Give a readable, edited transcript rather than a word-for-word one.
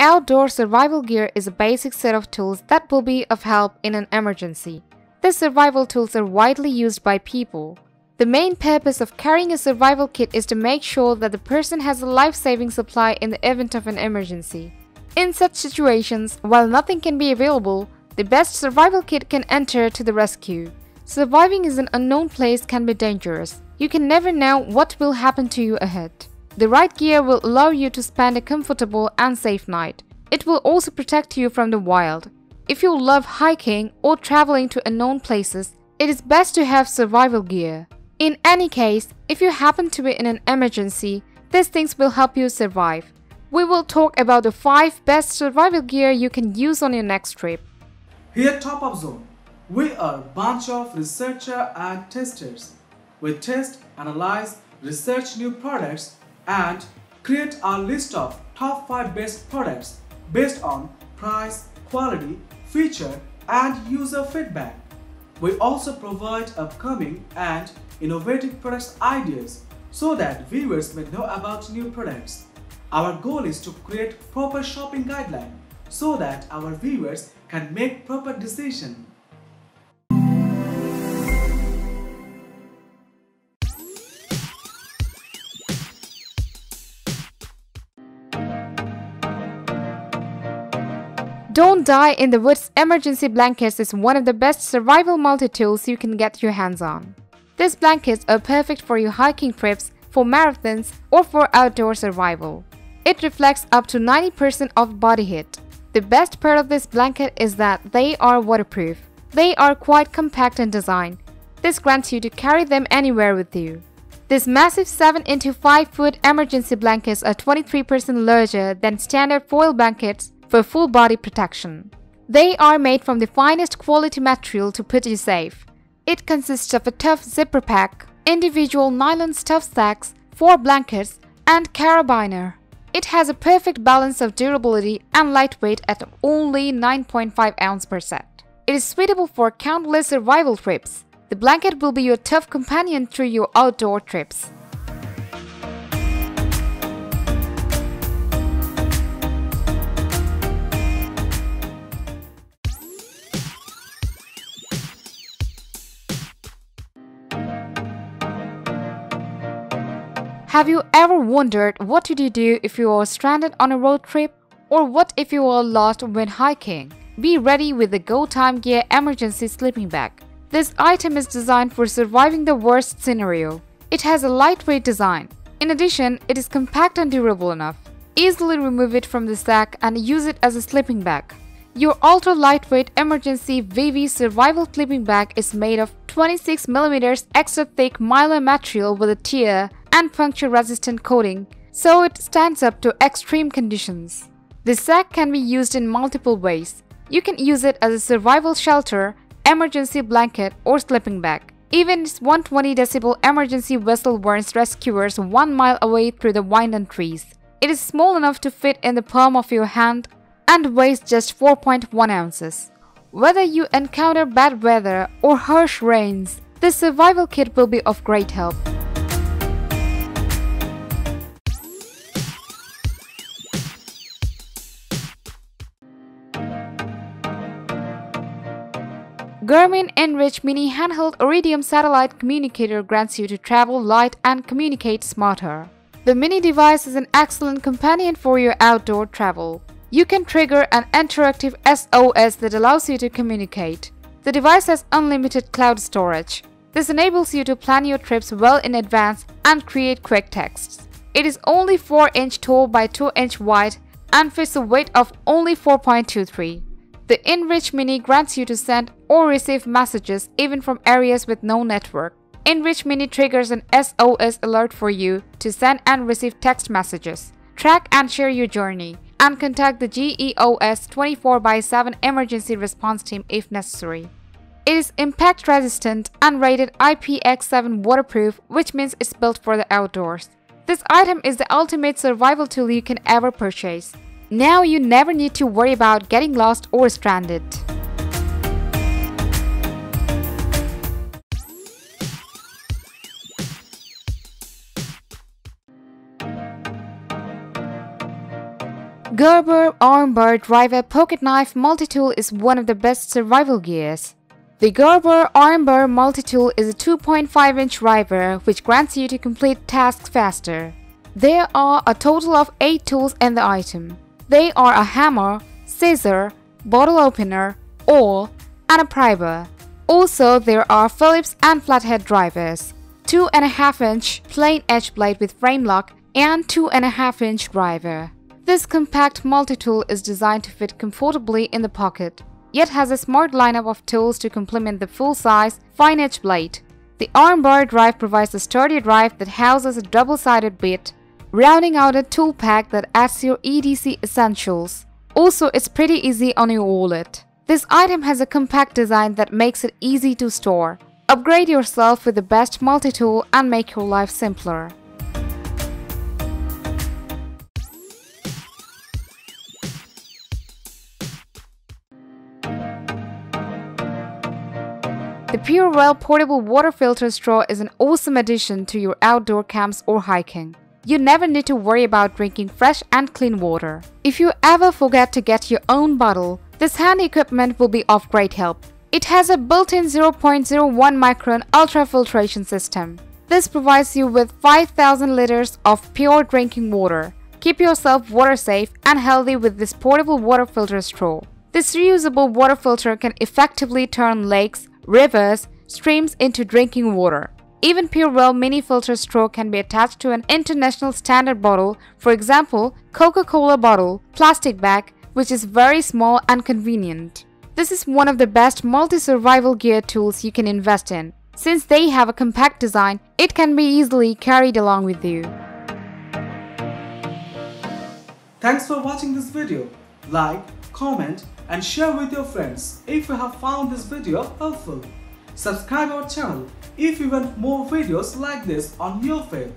Outdoor survival gear is a basic set of tools that will be of help in an emergency. These survival tools are widely used by people. The main purpose of carrying a survival kit is to make sure that the person has a life-saving supply in the event of an emergency. In such situations, while nothing can be available, the best survival kit can enter to the rescue. Surviving in an unknown place can be dangerous. You can never know what will happen to you ahead. The right gear will allow you to spend a comfortable and safe night. It will also protect you from the wild. If you love hiking or traveling to unknown places, it is best to have survival gear. In any case, if you happen to be in an emergency, these things will help you survive. We will talk about the 5 best survival gear you can use on your next trip. Here at Top of Zone, we are a bunch of researchers and testers. We test, analyze, research new products and create our list of top 5 best products based on price, quality, feature and user feedback. We also provide upcoming and innovative products ideas so that viewers may know about new products. Our goal is to create proper shopping guidelines so that our viewers can make proper decisions. Don't Die in the Woods emergency blankets is one of the best survival multi-tools you can get your hands on. These blankets are perfect for your hiking trips, for marathons, or for outdoor survival. It reflects up to 90% of body heat. The best part of this blanket is that they are waterproof. They are quite compact in design. This grants you to carry them anywhere with you. These massive 7 x 5 foot emergency blankets are 23% larger than standard foil blankets for full body protection. They are made from the finest quality material to put you safe. It consists of a tough zipper pack, individual nylon stuff sacks, 4 blankets, and carabiner. It has a perfect balance of durability and lightweight at only 9.5 ounces per set. It is suitable for countless survival trips. The blanket will be your tough companion through your outdoor trips. Have you ever wondered what would you do if you are stranded on a road trip? Or what if you are lost when hiking? Be ready with the Go Time Gear Emergency Sleeping Bag. This item is designed for surviving the worst scenario. It has a lightweight design. In addition, it is compact and durable enough. Easily remove it from the sack and use it as a sleeping bag. Your ultra-lightweight emergency Bivy survival sleeping bag is made of 26mm extra thick mylar material with a tear and puncture-resistant coating, so it stands up to extreme conditions. The sack can be used in multiple ways. You can use it as a survival shelter, emergency blanket, or sleeping bag. Even its 120 decibel emergency whistle warns rescuers 1 mile away through the wind and trees. It is small enough to fit in the palm of your hand and weighs just 4.1 ounces. Whether you encounter bad weather or harsh rains, this survival kit will be of great help. Garmin InReach Mini Handheld Iridium Satellite Communicator grants you to travel light and communicate smarter. The mini device is an excellent companion for your outdoor travel. You can trigger an interactive SOS that allows you to communicate. The device has unlimited cloud storage. This enables you to plan your trips well in advance and create quick texts. It is only 4-inch tall by 2-inch wide and fits a weight of only 4.23. The InReach Mini grants you to send or receive messages even from areas with no network. InReach Mini triggers an SOS alert for you to send and receive text messages, track and share your journey, and contact the GEOS 24/7 emergency response team if necessary. It is impact resistant and rated IPX7 waterproof, which means it's built for the outdoors. This item is the ultimate survival tool you can ever purchase. Now you never need to worry about getting lost or stranded. Gerber Armbar Driver Pocket Knife Multitool is one of the best survival gears. The Gerber Armbar Multitool is a 2.5-inch driver which grants you to complete tasks faster. There are a total of 8 tools in the item. They are a hammer, scissor, bottle opener, awl, and a primer. Also, there are Phillips and flathead drivers, 2.5-inch plain edge blade with frame lock, and 2.5-inch driver. This compact multi-tool is designed to fit comfortably in the pocket, yet has a smart lineup of tools to complement the full-size, fine-edge blade. The Armbar drive provides a sturdy drive that houses a double-sided bit, rounding out a tool pack that adds your EDC essentials. Also, it's pretty easy on your wallet. This item has a compact design that makes it easy to store. Upgrade yourself with the best multi-tool and make your life simpler. The Purewell Portable Water Filter Straw is an awesome addition to your outdoor camps or hiking. You never need to worry about drinking fresh and clean water. If you ever forget to get your own bottle, this handy equipment will be of great help. It has a built-in 0.01 micron ultrafiltration system. This provides you with 5,000 liters of pure drinking water. Keep yourself water safe and healthy with this portable water filter straw. This reusable water filter can effectively turn lakes, rivers, streams into drinking water. Even Purewell mini filter straw can be attached to an international standard bottle, for example, Coca-Cola bottle, plastic bag, which is very small and convenient. This is one of the best multi-survival gear tools you can invest in. Since they have a compact design, it can be easily carried along with you. Thanks for watching this video. Like, comment and share with your friends if you have found this video helpful. Subscribe our channel if you want more videos like this on your feed.